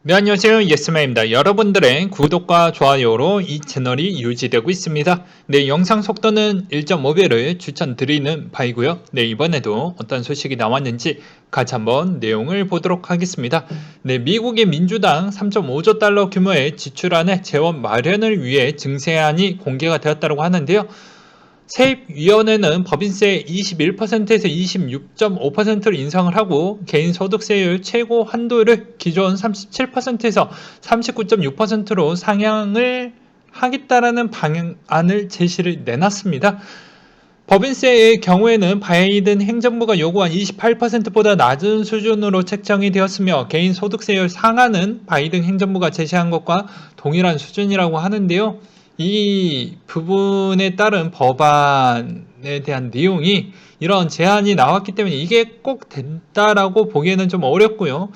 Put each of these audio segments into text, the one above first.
네, 안녕하세요. 예스맨입니다. 여러분들의 구독과 좋아요로 이 채널이 유지되고 있습니다. 네, 영상 속도는 1.5배를 추천드리는 바이고요. 네, 이번에도 어떤 소식이 나왔는지 같이 한번 내용을 보도록 하겠습니다. 네, 미국의 민주당 3.5조 달러 규모의 지출안의 재원 마련을 위해 증세안이 공개가 되었다고 하는데요. 세입위원회는 법인세 21%에서 26.5%를 인상을 하고 개인소득세율 최고 한도를 기존 37%에서 39.6%로 상향을 하겠다라는 방안을 제시를 내놨습니다. 법인세의 경우에는 바이든 행정부가 요구한 28%보다 낮은 수준으로 책정이 되었으며 개인 소득세율 상한은 바이든 행정부가 제시한 것과 동일한 수준이라고 하는데요. 이 부분에 따른 법안에 대한 내용이 이런 제안이 나왔기 때문에 이게 꼭 된다라고 보기에는 좀 어렵고요.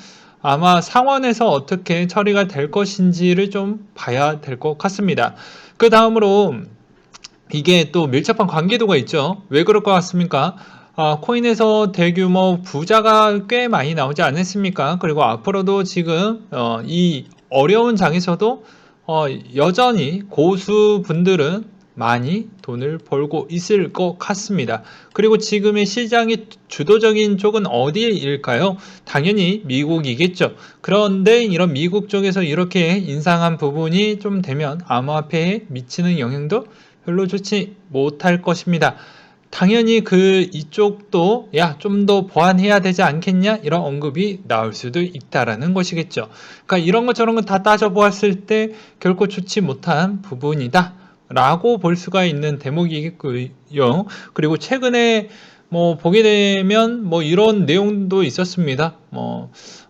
아마 상원에서 어떻게 처리가 될 것인지를 좀 봐야 될 것 같습니다. 그 다음으로 이게 또 밀접한 관계도가 있죠. 왜 그럴 것 같습니까? 코인에서 대규모 부자가 꽤 많이 나오지 않았습니까? 그리고 앞으로도 지금 이 어려운 장에서도 여전히 고수분들은 많이 돈을 벌고 있을 것 같습니다. 그리고 지금의 시장의 주도적인 쪽은 어디일까요? 당연히 미국이겠죠. 그런데 이런 미국 쪽에서 이렇게 인상한 부분이 좀 되면 암호화폐에 미치는 영향도 별로 좋지 못할 것입니다. 당연히 이쪽도 좀 더 보완해야 되지 않겠냐 이런 언급이 나올 수도 있다라는 것이겠죠. 그러니까 이런 것 저런 것 다 따져보았을 때 결코 좋지 못한 부분이다 라고 볼 수가 있는 대목이겠고요. 그리고 최근에 보게 되면 이런 내용도 있었습니다.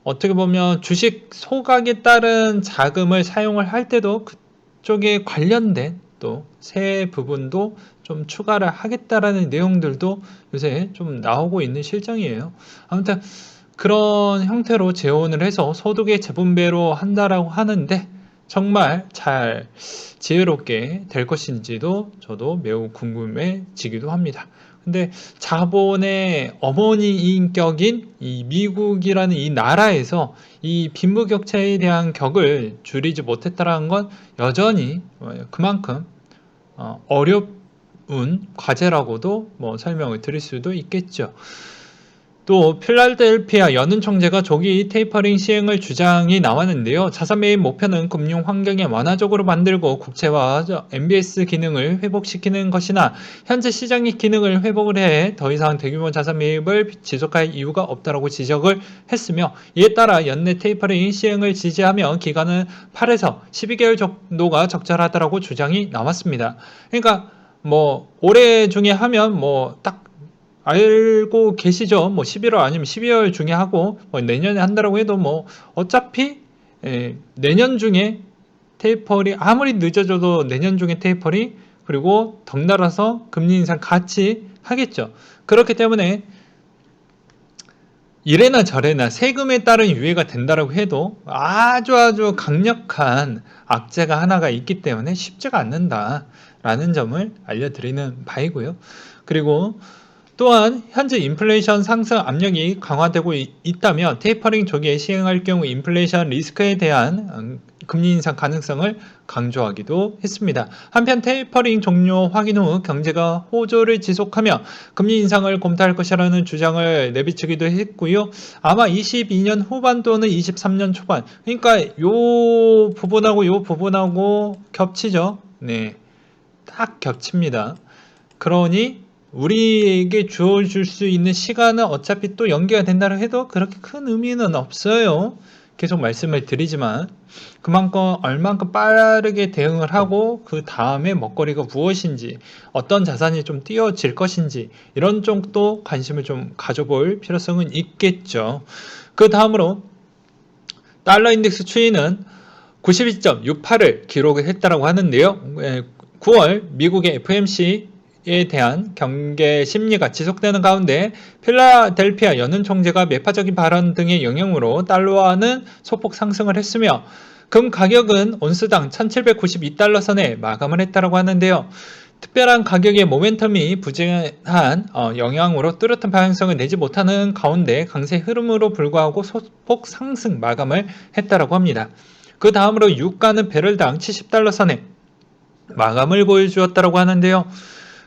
어떻게 보면 주식 소각에 따른 자금을 사용을 할 때도 그쪽에 관련된 또 세 부분도 좀 추가를 하겠다라는 내용들도 요새 좀 나오고 있는 실정이에요. 아무튼 그런 형태로 재원을 해서 소득의 재분배로 한다라고 하는데 정말 잘 지혜롭게 될 것인지도 저도 매우 궁금해지기도 합니다. 근데 자본의 어머니인격인 이 미국이라는 이 나라에서 이 빈부격차에 대한 격을 줄이지 못했다는 건 여전히 그만큼 어려운 과제라고도 설명을 드릴 수도 있겠죠. 또 필라델피아 연은 총재가 조기 테이퍼링 시행을 주장이 나왔는데요. 자산 매입 목표는 금융 환경을 완화적으로 만들고 국채와 MBS 기능을 회복시키는 것이나 현재 시장의 기능을 회복을 해 더 이상 대규모 자산 매입을 지속할 이유가 없다고 지적을 했으며 이에 따라 연내 테이퍼링 시행을 지지하며 기간은 8에서 12개월 정도가 적절하다고 주장이 나왔습니다. 그러니까 올해 중에 하면 딱 알고 계시죠? 11월 아니면 12월 중에 하고 내년에 한다라고 해도 어차피 내년 중에 테이퍼링 아무리 늦어져도 내년 중에 테이퍼링 그리고 덩달아서 금리 인상 같이 하겠죠. 그렇기 때문에 이래나 저래나 세금에 따른 유예가 된다라고 해도 아주 강력한 악재가 하나가 있기 때문에 쉽지가 않는다라는 점을 알려드리는 바이고요. 그리고 또한 현재 인플레이션 상승 압력이 강화되고 있다면 테이퍼링 조기에 시행할 경우 인플레이션 리스크에 대한 금리 인상 가능성을 강조하기도 했습니다. 한편 테이퍼링 종료 확인 후 경제가 호조를 지속하며 금리 인상을 검토할 것이라는 주장을 내비치기도 했고요. 아마 22년 후반 또는 23년 초반 그러니까 요 부분하고 겹치죠. 네, 딱 겹칩니다. 그러니 우리에게 주어줄 수 있는 시간은 어차피 또 연기가 된다고 해도 그렇게 큰 의미는 없어요. 계속 말씀을 드리지만 그만큼 얼만큼 빠르게 대응을 하고 그 다음에 먹거리가 무엇인지 어떤 자산이 좀 띄어질 것인지 이런 쪽도 관심을 좀 가져볼 필요성은 있겠죠. 그 다음으로 달러 인덱스 추이는 92.68을 기록을 했다고 하는데요. 9월 미국의 FOMC 에 대한 경계 심리가 지속되는 가운데 필라델피아 연은 총재가 매파적인 발언 등의 영향으로 달러화는 소폭 상승을 했으며 금 가격은 온스당 1792달러 선에 마감을 했다고 하는데요. 특별한 가격의 모멘텀이 부진한 영향으로 뚜렷한 방향성을 내지 못하는 가운데 강세 흐름으로 불구하고 소폭 상승 마감을 했다라고 합니다. 그 다음으로 유가는 배럴당 70달러 선에 마감을 보여주었다고 하는데요.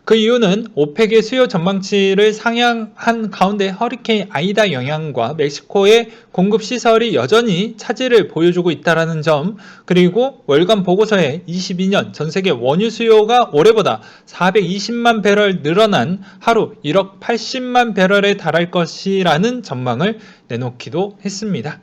그 이유는 오펙의 수요 전망치를 상향한 가운데 허리케인 아이다 영향과 멕시코의 공급 시설이 여전히 차질을 보여주고 있다는 점, 그리고 월간 보고서에 22년 전 세계 원유 수요가 올해보다 420만 배럴 늘어난 하루 1억 80만 배럴에 달할 것이라는 전망을 내놓기도 했습니다.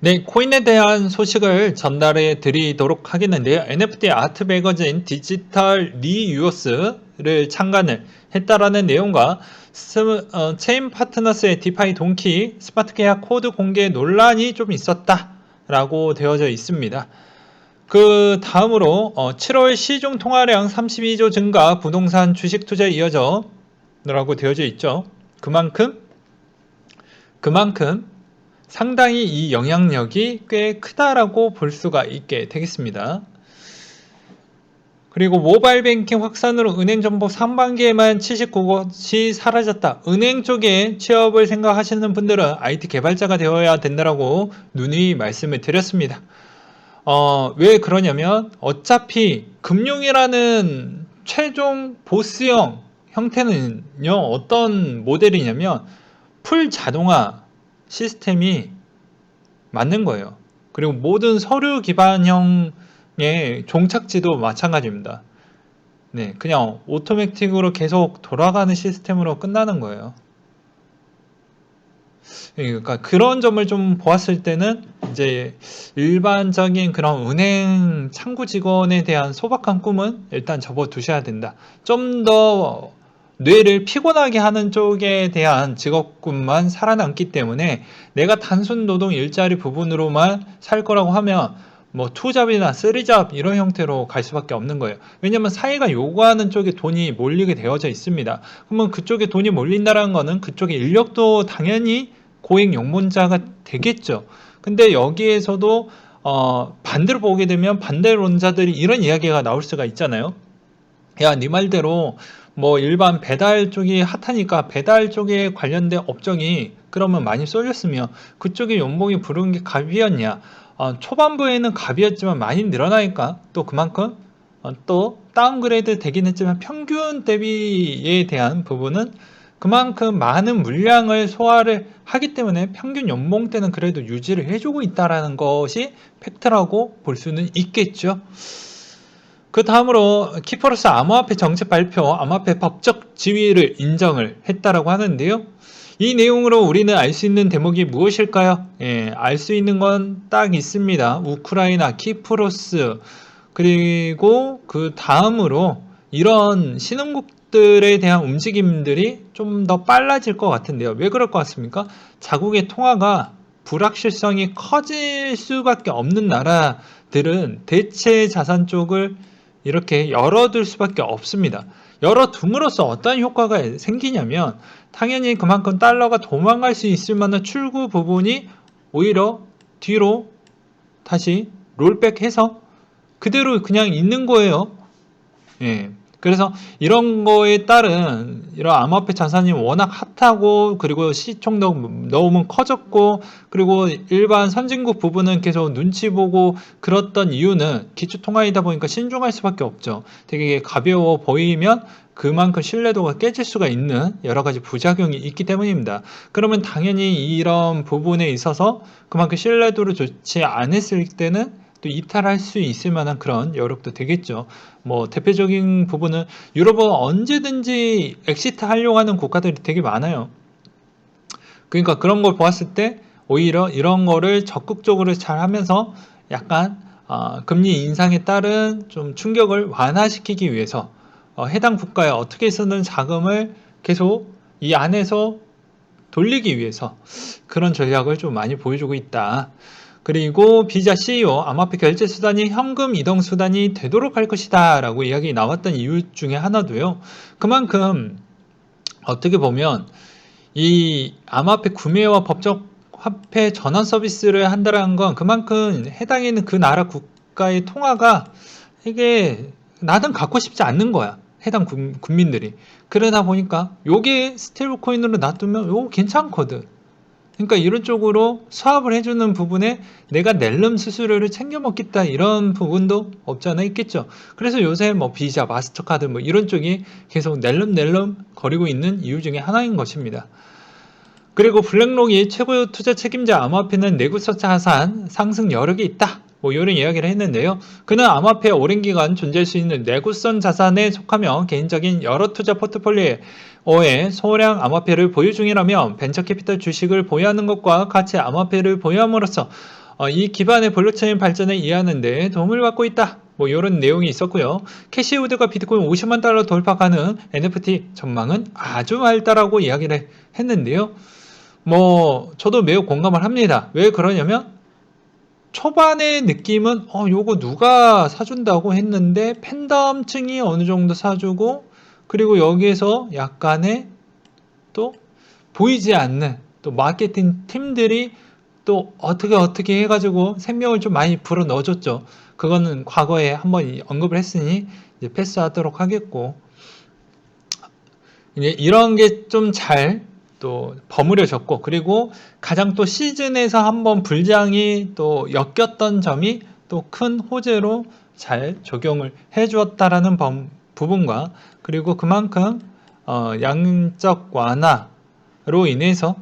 네, 코인에 대한 소식을 전달해 드리도록 하겠는데요. NFT 아트 매거진 디지털 리유어스를 창간을 했다라는 내용과 체인 파트너스의 디파이 동키 스마트 계약 코드 공개 논란이 좀 있었다라고 되어져 있습니다. 그 다음으로 7월 시중 통화량 32조 증가 부동산 주식 투자에 이어져 라고 되어져 있죠. 그만큼 상당히 이 영향력이 꽤 크다라고 볼 수가 있게 되겠습니다. 그리고 모바일 뱅킹 확산으로 은행 정보 상반기에만 79곳이 사라졌다. 은행 쪽에 취업을 생각하시는 분들은 IT 개발자가 되어야 된다라고 누누이 말씀을 드렸습니다. 왜 그러냐면 어차피 금융이라는 최종 보스형 형태는요, 어떤 모델이냐면 풀 자동화 시스템이 맞는 거예요. 그리고 모든 서류 기반형의 종착지도 마찬가지입니다. 네, 그냥 오토매틱으로 계속 돌아가는 시스템으로 끝나는 거예요. 그러니까 그런 점을 좀 보았을 때는 이제 일반적인 그런 은행 창구 직원에 대한 소박한 꿈은 일단 접어두셔야 된다. 좀 더 뇌를 피곤하게 하는 쪽에 대한 직업군만 살아남기 때문에 내가 단순 노동 일자리 부분으로만 살 거라고 하면 뭐 투잡이나 쓰리잡 이런 형태로 갈 수밖에 없는 거예요. 왜냐하면 사회가 요구하는 쪽에 돈이 몰리게 되어져 있습니다. 그러면 그쪽에 돈이 몰린다는 거는 그쪽에 인력도 당연히 고액 용문자가 되겠죠. 근데 여기에서도 반대로 보게 되면 반대론자들이 이런 이야기가 나올 수가 있잖아요. 야, 네 말대로 뭐 일반 배달 쪽이 핫하니까 배달 쪽에 관련된 업종이 그러면 많이 쏠렸으면 그쪽에 연봉이 부른 게 갑이었냐? 초반부에는 갑이었지만 많이 늘어나니까 또 그만큼 또 다운그레이드 되긴 했지만 평균 대비에 대한 부분은 그만큼 많은 물량을 소화를 하기 때문에 평균 연봉대는 그래도 유지를 해주고 있다는 것이 팩트라고 볼 수는 있겠죠. 그 다음으로 키퍼러스 암호화폐 정책 발표, 암호화폐 법적 지위를 인정을 했다라고 하는데요. 이 내용으로 우리는 알 수 있는 대목이 무엇일까요? 알 수 있는 건 딱 있습니다. 우크라이나, 키프로스, 그리고 그 다음으로 이런 신흥국들에 대한 움직임들이 좀 더 빨라질 것 같은데요. 왜 그럴 것 같습니까? 자국의 통화가 불확실성이 커질 수밖에 없는 나라들은 대체 자산 쪽을 이렇게 열어둘 수밖에 없습니다. 열어둠으로써 어떤 효과가 생기냐면 당연히 그만큼 달러가 도망갈 수 있을 만한 출구 부분이 오히려 뒤로 다시 롤백해서 그대로 그냥 있는 거예요. 예. 그래서 이런 거에 따른 이런 암호화폐 자산이 워낙 핫하고 그리고 시총도 너무 커졌고 그리고 일반 선진국 부분은 계속 눈치 보고 그랬던 이유는 기초통화이다 보니까 신중할 수밖에 없죠. 되게 가벼워 보이면 그만큼 신뢰도가 깨질 수가 있는 여러 가지 부작용이 있기 때문입니다. 그러면 당연히 이런 부분에 있어서 그만큼 신뢰도를 좋지 않았을 때는 또 이탈할 수 있을 만한 그런 여력도 되겠죠. 뭐 대표적인 부분은 유럽은 언제든지 엑시트 하려고 하는 국가들이 되게 많아요. 그러니까 그런 걸 보았을 때 오히려 이런 거를 적극적으로 잘 하면서 약간 금리 인상에 따른 좀 충격을 완화시키기 위해서 해당 국가에 어떻게 해서든 자금을 계속 이 안에서 돌리기 위해서 그런 전략을 좀 많이 보여주고 있다. 그리고 비자 CEO 암호화폐 결제 수단이 현금 이동 수단이 되도록 할 것이다 라고 이야기 나왔던 이유 중에 하나도요. 그만큼 어떻게 보면 이 암호화폐 구매와 법적 화폐 전환 서비스를 한다는 건 그만큼 해당에 있는 그 나라 국가의 통화가 이게 나는 갖고 싶지 않는 거야. 해당 국민들이. 그러다 보니까 요게 스테이블 코인으로 놔두면 요거 괜찮거든. 그러니까 이런 쪽으로 수합을 해주는 부분에 내가 낼름 수수료를 챙겨 먹겠다 이런 부분도 없지 않아 있겠죠. 그래서 요새 뭐 비자, 마스터카드 뭐 이런 쪽이 계속 낼름 거리고 있는 이유 중에 하나인 것입니다. 그리고 블랙록이 최고 투자 책임자 암호화폐는 내구성 자산 상승 여력이 있다. 뭐 이런 이야기를 했는데요. 그는 암호화폐 오랜 기간 존재할 수 있는 내구성 자산에 속하며 개인적인 여러 투자 포트폴리오에 소량 암호화폐를 보유 중이라며 벤처 캐피털 주식을 보유하는 것과 같이 암호화폐를 보유함으로써 이 기반의 블록체인 발전에 이해하는 데 도움을 받고 있다. 뭐 이런 내용이 있었고요. 캐시우드가 비트코인 50만 달러 돌파하는 NFT 전망은 아주 맑다라고 이야기를 했는데요. 뭐 저도 매우 공감을 합니다. 왜 그러냐면 초반의 느낌은 요거 누가 사준다고 했는데 팬덤층이 어느 정도 사주고 그리고 여기에서 약간의 또 보이지 않는 또 마케팅 팀들이 또 어떻게 해가지고 생명을 좀 많이 불어 넣어줬죠. 그거는 과거에 한번 언급을 했으니 이제 패스하도록 하겠고 이제 이런 게 좀 잘 또 버무려졌고 그리고 가장 또 시즌에서 한번 불장이 또 엮였던 점이 또 큰 호재로 잘 적용을 해 주었다라는 부분과 그리고 그만큼 양적 완화로 인해서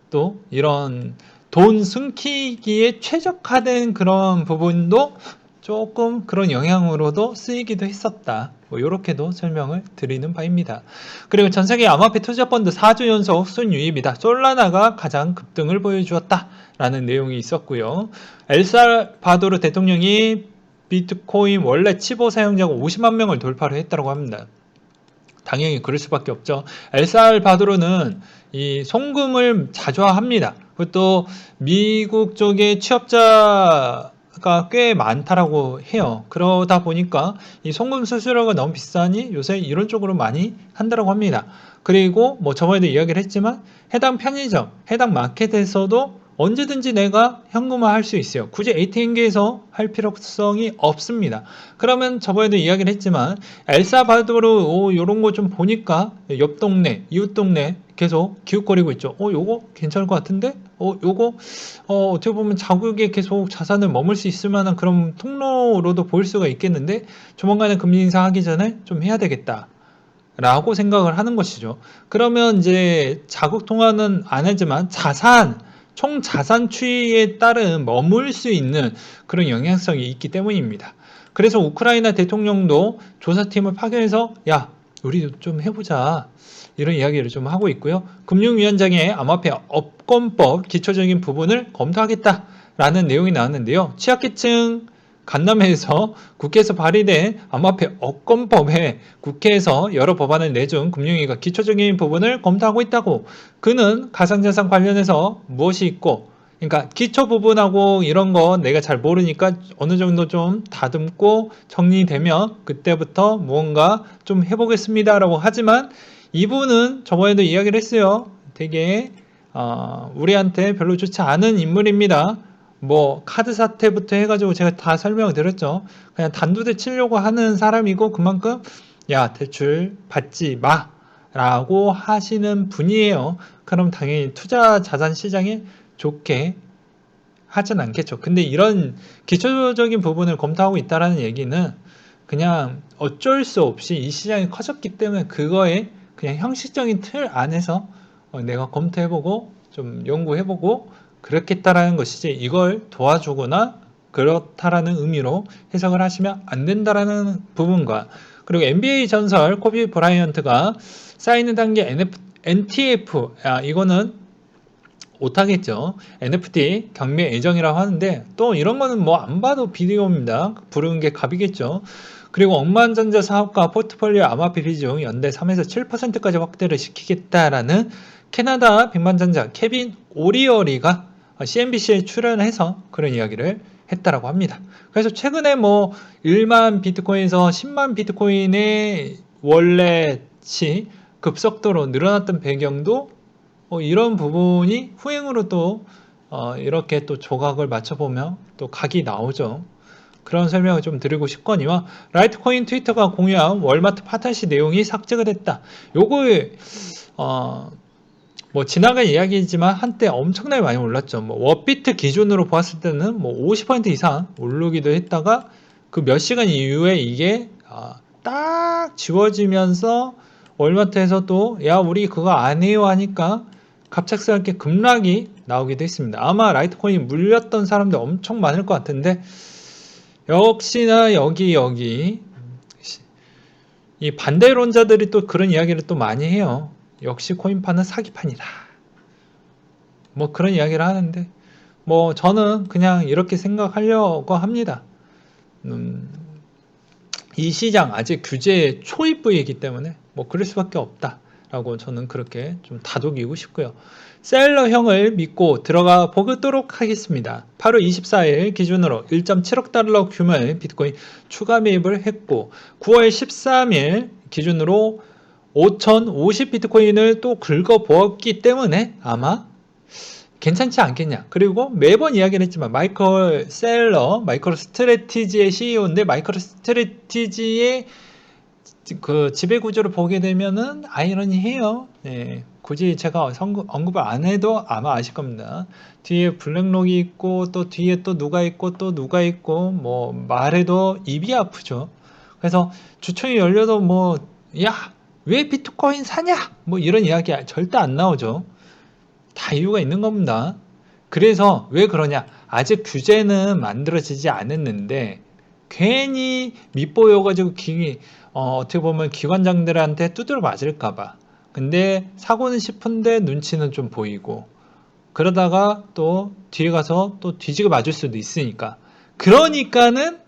또 이런 돈 숨기기에 최적화된 그런 부분도 조금 그런 영향으로도 쓰이기도 했었다. 뭐 이렇게도 설명을 드리는 바입니다. 그리고 전세계 암호화폐 투자펀드 4주 연속 순유입이다. 솔라나가 가장 급등을 보여주었다. 라는 내용이 있었고요. 엘살바도르 대통령이 비트코인 원래 치보 사용자가 50만 명을 돌파를 했다고 합니다. 당연히 그럴 수밖에 없죠. 엘살바도르는 이 송금을 자주 합니다. 그것도 미국 쪽에 취업자가 꽤 많다라고 해요. 그러다 보니까 이 송금 수수료가 너무 비싸니 요새 이런 쪽으로 많이 한다라고 합니다. 그리고 뭐 저번에도 이야기를 했지만 해당 편의점, 해당 마켓에서도 언제든지 내가 현금화할 수 있어요. 굳이 ATM기에서 할 필요성이 없습니다. 그러면 저번에도 이야기를 했지만 엘사바도르 이런 거 좀 보니까 옆 동네, 이웃 동네 계속 기웃거리고 있죠. 요거 괜찮을 것 같은데? 요거 어떻게 보면 자국에 계속 자산을 머물 수 있을 만한 그런 통로로도 보일 수가 있겠는데 조만간에 금리 인상하기 전에 좀 해야 되겠다. 라고 생각을 하는 것이죠. 그러면 이제 자국 통화는 안 하지만 총 자산 추이에 따른 머물 수 있는 그런 영향성이 있기 때문입니다. 그래서 우크라이나 대통령도 조사팀을 파견해서 야, 우리도 좀 해보자. 이런 이야기를 좀 하고 있고요. 금융위원장의 암호화폐 업권법 기초적인 부분을 검토하겠다라는 내용이 나왔는데요. 취약계층 간담회에서 국회에서 발의된 암호화폐 업권법에 국회에서 여러 법안을 내준 금융위가 기초적인 부분을 검토하고 있다고. 그는 가상자산 관련해서 무엇이 있고 그러니까 기초 부분하고 이런 거 내가 잘 모르니까 어느 정도 좀 다듬고 정리되면 그때부터 무언가 좀 해보겠습니다라고 하지만 이분은 저번에도 이야기를 했어요. 되게 우리한테 별로 좋지 않은 인물입니다. 뭐 카드 사태부터 해가지고 제가 다 설명을 드렸죠. 그냥 단두대 치려고 하는 사람이고 그만큼 야 대출 받지 마 라고 하시는 분이에요. 그럼 당연히 투자 자산 시장에 좋게 하진 않겠죠. 근데 이런 기초적인 부분을 검토하고 있다는 얘기는 그냥 어쩔 수 없이 이 시장이 커졌기 때문에 그거에 그냥 형식적인 틀 안에서 내가 검토해보고 좀 연구해보고 그렇겠다라는 것이지 이걸 도와주거나 그렇다라는 의미로 해석을 하시면 안 된다라는 부분과 그리고 NBA 전설 코비 브라이언트가 사인을 단계 NTF 이거는 못하겠죠. NFT 경매 애정이라고 하는데 또 이런 거는 뭐 안 봐도 비디오입니다. 부르는 게 갑이겠죠. 그리고 억만장자 사업과 포트폴리오 암호화폐 비중 연대 3에서 7%까지 확대를 시키겠다라는 캐나다 백만장자 케빈 오리어리가 CNBC에 출연해서 그런 이야기를 했다라고 합니다. 그래서 최근에 뭐 1만 비트코인에서 10만 비트코인의 월렛이 급속도로 늘어났던 배경도 이런 부분이 후행으로 또 이렇게 또 조각을 맞춰보면 또 각이 나오죠. 그런 설명을 좀 드리고 싶거니와 라이트코인 트위터가 공유한 월마트 파타시 내용이 삭제가 됐다. 요걸 뭐 지나간 이야기지만 한때 엄청나게 많이 올랐죠. 뭐 워비트 기준으로 보았을 때는 뭐 50% 이상 오르기도 했다가 그 몇 시간 이후에 이게 딱 지워지면서 월마트에서 또 야 우리 그거 안 해요 하니까 갑작스럽게 급락이 나오기도 했습니다. 아마 라이트코인 물렸던 사람들 엄청 많을 것 같은데 역시나 여기 이 반대론자들이 또 그런 이야기를 또 많이 해요. 역시 코인판은 사기판이다. 뭐 그런 이야기를 하는데 뭐 저는 그냥 이렇게 생각하려고 합니다. 이 시장 아직 규제 초입부이기 때문에 뭐 그럴 수밖에 없다라고 저는 그렇게 좀 다독이고 싶고요. 셀러형을 믿고 들어가 보도록 하겠습니다. 8월 24일 기준으로 1.7억 달러 규모의 비트코인 추가 매입을 했고 9월 13일 기준으로 5,050 비트코인을 또 긁어보았기 때문에 아마 괜찮지 않겠냐. 그리고 매번 이야기를 했지만 마이클 셀러, 마이크로 스트래티지의 CEO인데 마이크로 스트래티지의 그 지배 구조를 보게 되면은 아이러니해요. 네, 굳이 제가 언급을 안 해도 아마 아실 겁니다. 뒤에 블랙록이 있고 또 뒤에 또 누가 있고 또 누가 있고 뭐 말해도 입이 아프죠. 그래서 주총이 열려도 뭐 야, 왜 비트코인 사냐? 뭐 이런 이야기 절대 안 나오죠. 다 이유가 있는 겁니다. 그래서 왜 그러냐? 아직 규제는 만들어지지 않았는데 괜히 밉보여가지고 어떻게 보면 기관장들한테 두드려 맞을까봐. 근데 사고는 싶은데 눈치는 좀 보이고 그러다가 또 뒤에 가서 또 뒤지게 맞을 수도 있으니까. 그러니까는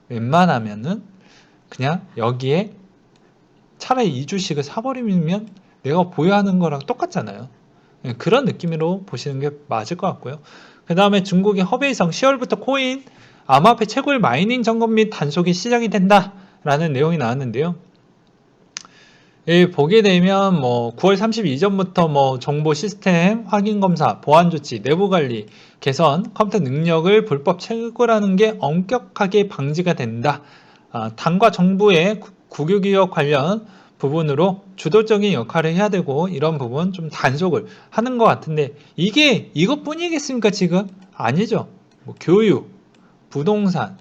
웬만하면은 그냥 여기에 차라리 이 주식을 사버리면 내가 보유하는 거랑 똑같잖아요. 그런 느낌으로 보시는 게 맞을 것 같고요. 그 다음에 중국의 허베이성 10월부터 코인 암호화폐 채굴 마이닝 점검 및 단속이 시작이 된다라는 내용이 나왔는데요. 예, 보게 되면 뭐 9월 30일 이전부터 뭐 정보 시스템 확인 검사, 보안 조치, 내부 관리, 개선, 컴퓨터 능력을 불법 채굴하는 게 엄격하게 방지가 된다. 당과 정부의 국유기업 관련 부분으로 주도적인 역할을 해야 되고 이런 부분 좀 단속을 하는 것 같은데 이게 이것뿐이겠습니까 지금? 아니죠. 뭐 교육, 부동산,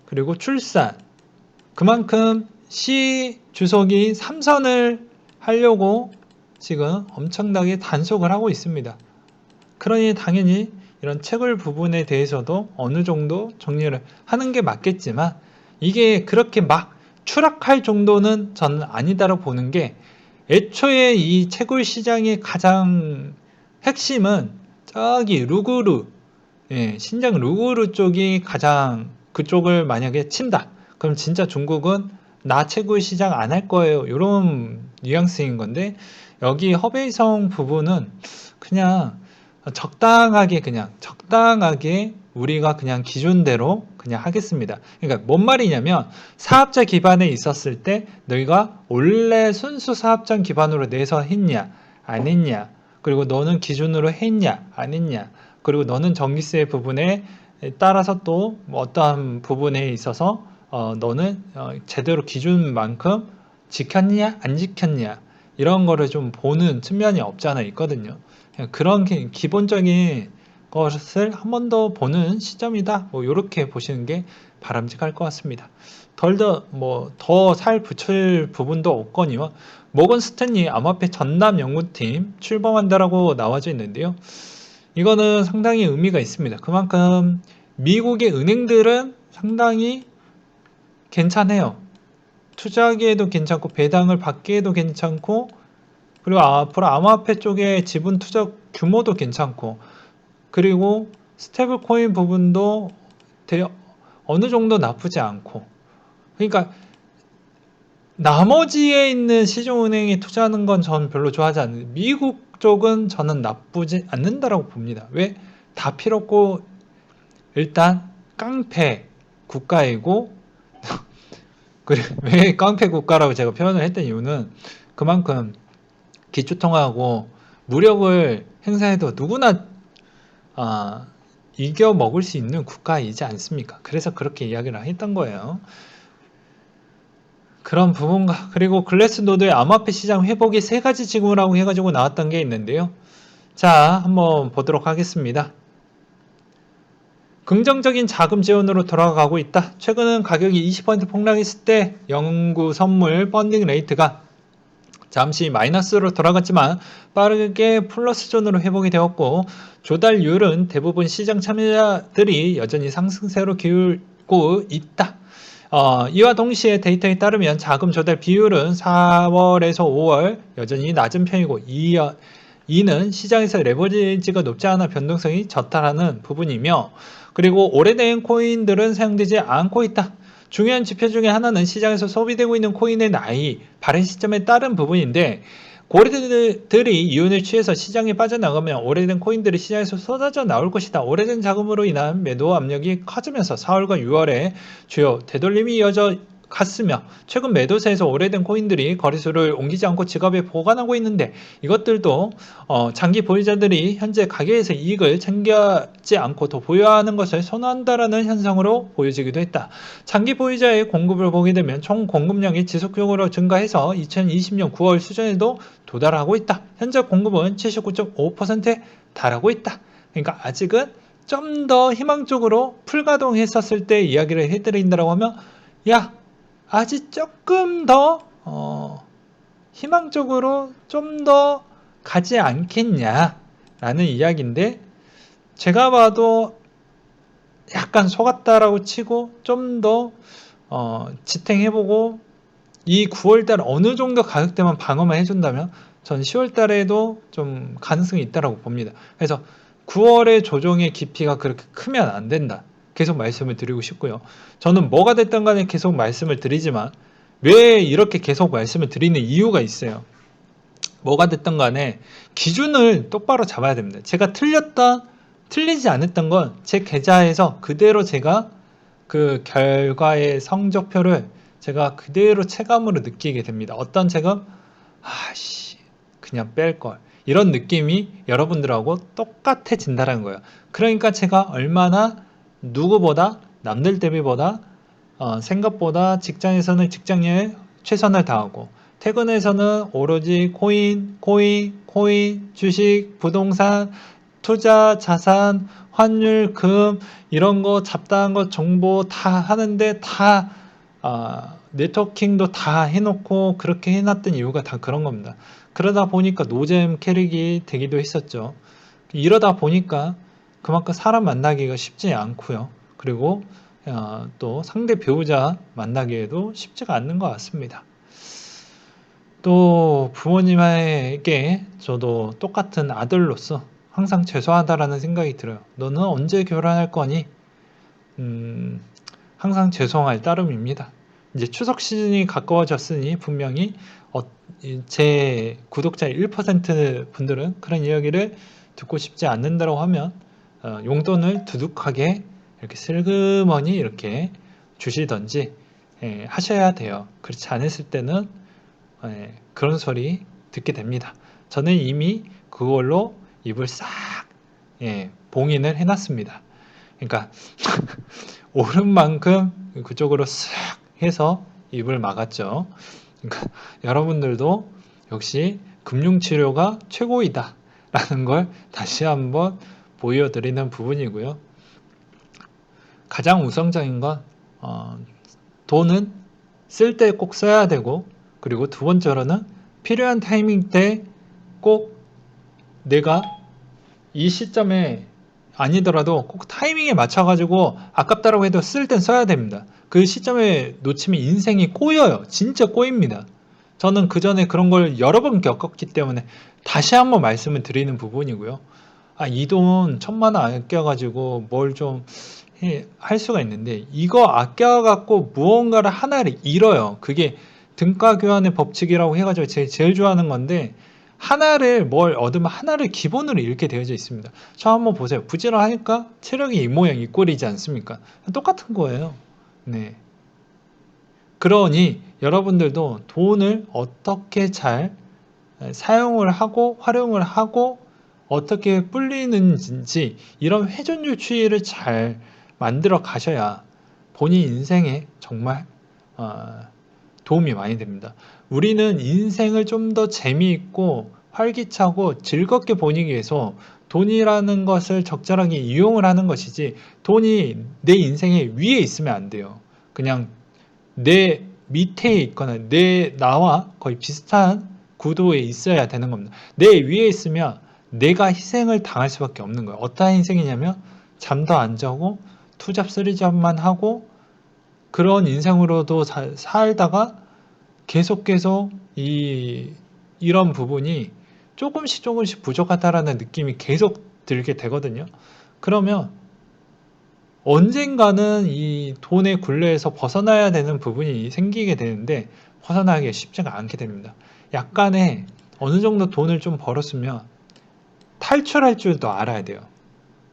그리고 출산 그만큼 시 주석이 3선을 하려고 지금 엄청나게 단속을 하고 있습니다. 그러니 당연히 이런 채굴 부분에 대해서도 어느 정도 정리를 하는 게 맞겠지만 이게 그렇게 막 추락할 정도는 저는 아니다라고 보는 게 애초에 이 채굴 시장의 가장 핵심은 저기 루구르 신장 루구르 쪽이 가장 그쪽을 만약에 친다. 그럼 진짜 중국은 나 채굴 시장 안 할 거예요. 이런 뉘앙스인 건데 여기 허베이성 부분은 그냥 적당하게 우리가 그냥 기준대로 그냥 하겠습니다. 그러니까 뭔 말이냐면 사업자 기반에 있었을 때 너희가 원래 순수 사업장 기반으로 내서 했냐 안 했냐 그리고 너는 기준으로 했냐 안 했냐 그리고 너는 전기세 부분에 따라서 또 어떠한 부분에 있어서 너는 제대로 기준만큼 지켰냐 안 지켰냐 이런 거를 좀 보는 측면이 없잖아 있거든요. 그런 기본적인 것을 한 번 더 보는 시점이다. 뭐 이렇게 보시는 게 바람직할 것 같습니다. 더 살 붙일 부분도 없거니와 모건 스탠리 암호화폐 전담 연구팀 출범한다라고 나와져 있는데요. 이거는 상당히 의미가 있습니다. 그만큼 미국의 은행들은 상당히 괜찮아요. 투자하기에도 괜찮고 배당을 받기에도 괜찮고 그리고 앞으로 암호화폐 쪽에 지분 투자 규모도 괜찮고 그리고 스테이블 코인 부분도 어느 정도 나쁘지 않고 그러니까 나머지에 있는 시중은행에 투자하는 건 저는 별로 좋아하지 않는데 미국 쪽은 저는 나쁘지 않는다라고 봅니다. 왜? 다 필요 없고 일단 깡패 국가이고 왜 깡패 국가라고 제가 표현을 했던 이유는 그만큼 기초통화하고 무력을 행사해도 누구나 이겨 먹을 수 있는 국가이지 않습니까? 그래서 그렇게 이야기를 했던 거예요. 그런 부분과 그리고 글래스노드의 암호화폐 시장 회복이 3가지 징후라고 해가지고 나왔던 게 있는데요. 자, 한번 보도록 하겠습니다. 긍정적인 자금 지원으로 돌아가고 있다. 최근은 가격이 20% 폭락했을 때 연구 선물 펀딩 레이트가 잠시 마이너스로 돌아갔지만 빠르게 플러스 존으로 회복이 되었고, 조달률은 대부분 시장 참여자들이 여전히 상승세로 기울고 있다. 이와 동시에 데이터에 따르면 자금 조달 비율은 4월에서 5월 여전히 낮은 편이고, 이는 시장에서 레버리지가 높지 않아 변동성이 적다라는 부분이며, 그리고 오래된 코인들은 사용되지 않고 있다. 중요한 지표 중에 하나는 시장에서 소비되고 있는 코인의 나이, 발행 시점에 따른 부분인데, 고래들이 이윤을 취해서 시장에 빠져나가면 오래된 코인들이 시장에서 쏟아져 나올 것이다. 오래된 자금으로 인한 매도 압력이 커지면서 4월과 6월에 주요 되돌림이 이어져 갔으며, 최근 매도세에서 오래된 코인들이 거래소를 옮기지 않고 지갑에 보관하고 있는데, 이것들도 장기 보유자들이 현재 가격에서 이익을 챙기지 않고 더 보유하는 것을 선호한다라는 현상으로 보여지기도 했다. 장기 보유자의 공급을 보게 되면 총 공급량이 지속적으로 증가해서 2020년 9월 수준에도 도달하고 있다. 현재 공급은 79.5%에 달하고 있다. 그러니까 아직은 좀 더 희망적으로 풀가동했었을 때 이야기를 해드린다고 하면, 야, 아직 조금 더 희망적으로 좀 더 가지 않겠냐라는 이야기인데, 제가 봐도 약간 속았다라고 치고 좀 더 지탱해보고 이 9월달 어느 정도 가격대만 방어만 해준다면 전 10월달에도 좀 가능성이 있다라고 봅니다. 그래서 9월의 조정의 깊이가 그렇게 크면 안 된다. 계속 말씀을 드리고 싶고요. 저는 뭐가 됐든 간에 계속 말씀을 드리지만 왜 이렇게 계속 말씀을 드리는 이유가 있어요. 뭐가 됐든 간에 기준을 똑바로 잡아야 됩니다. 제가 틀리지 않았던 건 제 계좌에서 그대로 제가 그 결과의 성적표를 제가 그대로 체감으로 느끼게 됩니다. 어떤 체감? 아씨, 그냥 뺄걸. 이런 느낌이 여러분들하고 똑같아진다는 거예요. 그러니까 제가 얼마나 누구보다, 남들 대비보다 생각보다 직장에서는 직장에 최선을 다하고, 퇴근에서는 오로지 코인, 주식, 부동산, 투자, 자산, 환율, 금, 이런 거 잡다한 거 정보 다 하는데 다 네트워킹도 다 해놓고 그렇게 해놨던 이유가 다 그런 겁니다. 그러다 보니까 노잼 캐릭이 되기도 했었죠. 이러다 보니까 그만큼 사람 만나기가 쉽지 않고요. 그리고 또 상대 배우자 만나기에도 쉽지가 않는 것 같습니다. 또 부모님에게 저도 똑같은 아들로서 항상 죄송하다라는 생각이 들어요. 너는 언제 결혼할 거니? 항상 죄송할 따름입니다. 이제 추석 시즌이 가까워졌으니 분명히 제 구독자 1% 분들은 그런 이야기를 듣고 싶지 않는다고 하면 용돈을 두둑하게 이렇게 슬그머니 이렇게 주시던지 하셔야 돼요. 그렇지 않았을 때는 그런 소리 듣게 됩니다. 저는 이미 그걸로 입을 싹 봉인을 해놨습니다. 그러니까 오른 만큼 그쪽으로 쓱 해서 입을 막았죠. 그러니까 여러분들도 역시 금융치료가 최고이다 라는 걸 다시 한번 보여드리는 부분이고요. 가장 우선적인 건 돈은 쓸 때 꼭 써야 되고, 그리고 두 번째로는 필요한 타이밍 때 꼭 내가 이 시점에 아니더라도 꼭 타이밍에 맞춰가지고 아깝다라고 해도 쓸 땐 써야 됩니다. 그 시점에 놓치면 인생이 꼬여요. 진짜 꼬입니다. 저는 그 전에 그런 걸 여러 번 겪었기 때문에 다시 한번 말씀을 드리는 부분이고요. 이 돈 1,000만 원 아껴가지고 뭘 좀 할 수가 있는데, 이거 아껴갖고 무언가를 하나를 잃어요. 그게 등가 교환의 법칙이라고 해가지고 제일 좋아하는 건데, 하나를 뭘 얻으면 하나를 기본으로 잃게 되어져 있습니다. 저 한번 보세요. 부지런하니까 체력이 이 모양 이 꼴이지 않습니까? 똑같은 거예요. 네. 그러니 여러분들도 돈을 어떻게 잘 사용을 하고 활용을 하고 어떻게 불리는지 이런 회전율 추이를 잘 만들어 가셔야 본인 인생에 정말 도움이 많이 됩니다. 우리는 인생을 좀 더 재미있고 활기차고 즐겁게 보내기 위해서 돈이라는 것을 적절하게 이용을 하는 것이지, 돈이 내 인생의 위에 있으면 안 돼요. 그냥 내 밑에 있거나 나와 거의 비슷한 구도에 있어야 되는 겁니다. 내 위에 있으면 내가 희생을 당할 수밖에 없는 거예요. 어떠한 희생이냐면 잠도 안 자고 투잡 쓰리잡만 하고 그런 인생으로도 살다가 계속 이런 부분이 조금씩 부족하다라는 느낌이 계속 들게 되거든요. 그러면 언젠가는 이 돈의 굴레에서 벗어나야 되는 부분이 생기게 되는데 벗어나기가 쉽지가 않게 됩니다. 약간의 어느 정도 돈을 좀 벌었으면 탈출할 줄도 알아야 돼요.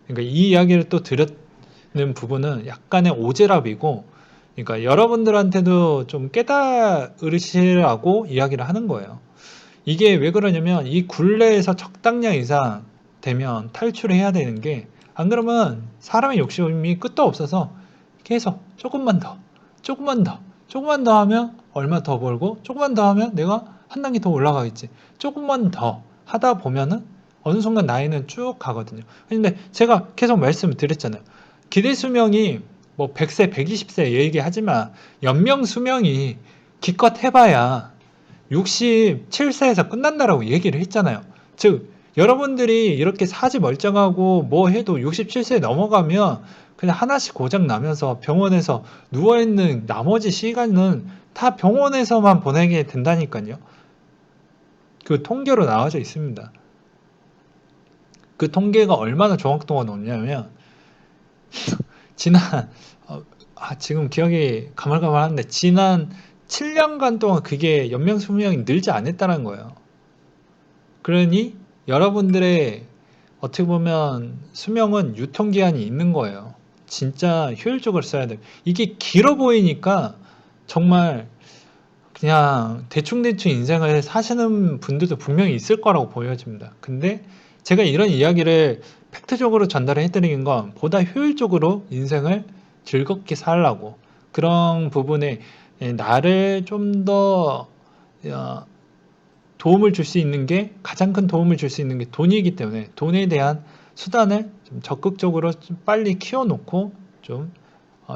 그러니까 이 이야기를 또 드렸는 부분은 약간의 오지랖이고, 그러니까 여러분들한테도 좀 깨달으시라고 이야기를 하는 거예요. 이게 왜 그러냐면 이 굴레에서 적당량 이상 되면 탈출해야 되는 게, 안 그러면 사람의 욕심이 끝도 없어서 계속 조금만 더 하면 얼마 더 벌고, 조금만 더 하면 내가 한 단계 더 올라가겠지. 조금만 더 하다 보면은 어느 순간 나이는 쭉 가거든요. 근데 제가 계속 말씀을 드렸잖아요. 기대 수명이 뭐 100세, 120세 얘기하지만 연명 수명이 기껏 해봐야 67세에서 끝난다라고 얘기를 했잖아요. 즉 여러분들이 이렇게 사지 멀쩡하고 뭐 해도 67세 넘어가면 그냥 하나씩 고장 나면서 병원에서 누워있는 나머지 시간은 다 병원에서만 보내게 된다니까요. 그 통계로 나와져 있습니다. 그 통계가 얼마나 정확도가 높냐면 지난 지금 기억이 가물가물한데 지난 7년간 동안 그게 연명 수명이 늘지 않았다는 거예요. 그러니 여러분들의 어떻게 보면 수명은 유통기한이 있는 거예요. 진짜 효율적으로 써야 돼요. 이게 길어 보이니까 정말 그냥 대충대충 인생을 사시는 분들도 분명히 있을 거라고 보여집니다. 근데 제가 이런 이야기를 팩트적으로 전달을 해드리는 건 보다 효율적으로 인생을 즐겁게 살라고, 그런 부분에 나를 좀 더 도움을 줄 수 있는 게, 가장 큰 도움을 줄 수 있는 게 돈이기 때문에 돈에 대한 수단을 좀 적극적으로 좀 빨리 키워놓고 좀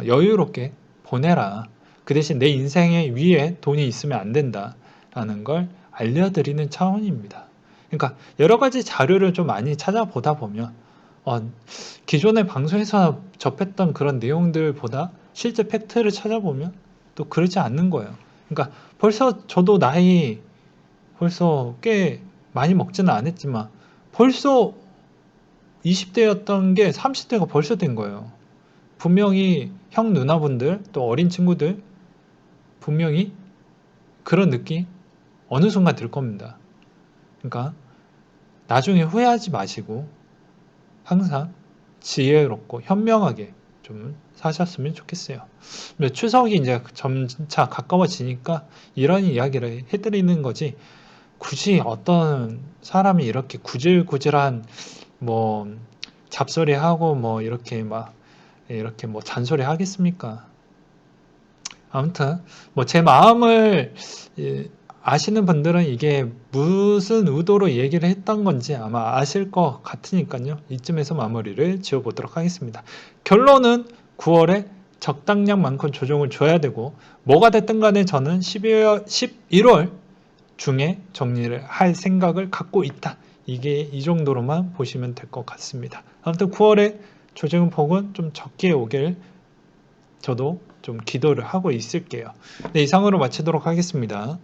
여유롭게 보내라. 그 대신 내 인생의 위에 돈이 있으면 안 된다라는 걸 알려드리는 차원입니다. 그러니까 여러 가지 자료를 좀 많이 찾아보다 보면 기존의 방송에서 접했던 그런 내용들보다 실제 팩트를 찾아보면 또 그러지 않는 거예요. 그러니까 벌써 저도 나이 벌써 꽤 많이 먹지는 않았지만 벌써 20대였던 게 30대가 벌써 된 거예요. 분명히 형 누나분들 또 어린 친구들 분명히 그런 느낌 어느 순간 들 겁니다. 그러니까 나중에 후회하지 마시고 항상 지혜롭고 현명하게 좀 사셨으면 좋겠어요. 추석이 이제 점차 가까워지니까 이런 이야기를 해드리는 거지, 굳이 어떤 사람이 이렇게 구질구질한 뭐 잡소리하고 뭐 이렇게 뭐 잔소리 하겠습니까? 아무튼 뭐 제 마음을 아시는 분들은 이게 무슨 의도로 얘기를 했던 건지 아마 아실 것 같으니까요. 이쯤에서 마무리를 지어보도록 하겠습니다. 결론은 9월에 적당량만큼 조정을 줘야 되고, 뭐가 됐든 간에 저는 11월 중에 정리를 할 생각을 갖고 있다. 이게 이 정도로만 보시면 될 것 같습니다. 아무튼 9월에 조정폭은 좀 적게 오길 저도 좀 기도를 하고 있을게요. 네, 이상으로 마치도록 하겠습니다.